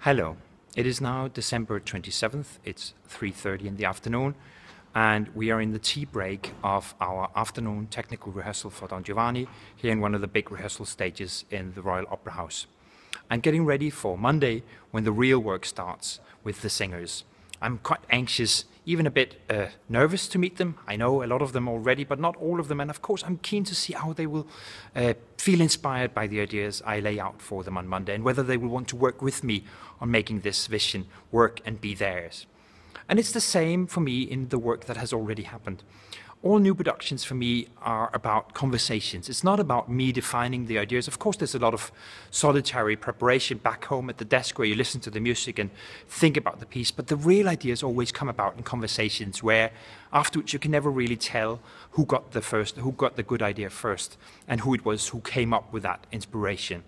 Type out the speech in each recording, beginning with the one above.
Hello, it is now December 27th, it's 3:30 in the afternoon, and we are in the tea break of our afternoon technical rehearsal for Don Giovanni here in one of the big rehearsal stages in the Royal Opera House. And getting ready for Monday when the real work starts with the singers. I'm quite anxious, even a bit nervous to meet them. I know a lot of them already, but not all of them. And of course, I'm keen to see how they will feel inspired by the ideas I lay out for them on Monday, and whether they will want to work with me on making this vision work and be theirs. And it's the same for me in the work that has already happened. All new productions for me are about conversations. It's not about me defining the ideas. Of course, there's a lot of solitary preparation back home at the desk where you listen to the music and think about the piece, but the real ideas always come about in conversations where afterwards you can never really tell who got the good idea first, and who it was who came up with that inspiration.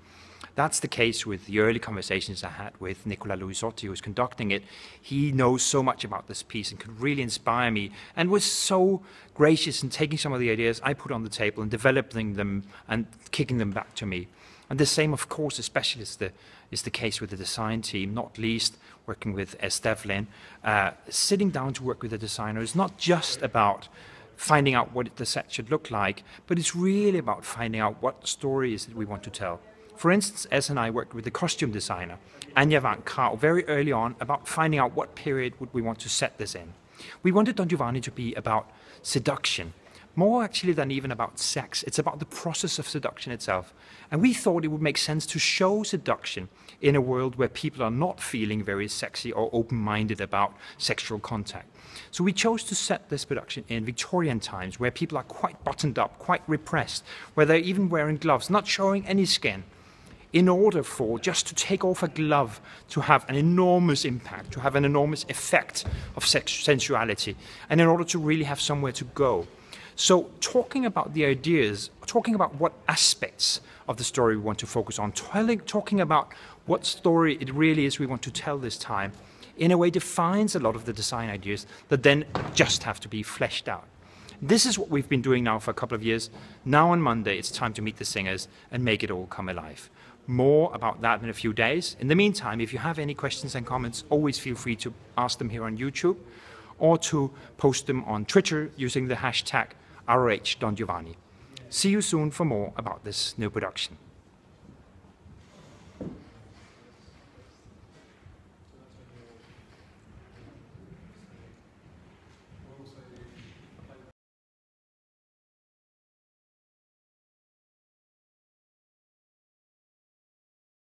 That's the case with the early conversations I had with Nicola Luisotti, who was conducting it. He knows so much about this piece and could really inspire me, and was so gracious in taking some of the ideas I put on the table and developing them and kicking them back to me. And the same, of course, especially is the case with the design team, not least working with Es Devlin. Sitting down to work with the designer is not just about finding out what the set should look like, but it's really about finding out what story is it we want to tell. For instance, Es and I worked with the costume designer, Anja Vang Kragh, very early on about finding out what period would we want to set this in. We wanted Don Giovanni to be about seduction, more actually than even about sex. It's about the process of seduction itself. And we thought it would make sense to show seduction in a world where people are not feeling very sexy or open-minded about sexual contact. So we chose to set this production in Victorian times, where people are quite buttoned up, quite repressed, where they're even wearing gloves, not showing any skin, in order for just to take off a glove to have an enormous impact, to have an enormous effect of sensuality, and in order to really have somewhere to go. So talking about the ideas, talking about what aspects of the story we want to focus on, talking about what story it really is we want to tell this time, in a way defines a lot of the design ideas that then just have to be fleshed out. This is what we've been doing now for a couple of years. Now on Monday, it's time to meet the singers and make it all come alive. More about that in a few days. In the meantime, if you have any questions and comments, always feel free to ask them here on YouTube, or to post them on Twitter using the hashtag #ROHDonGiovanni. See you soon for more about this new production.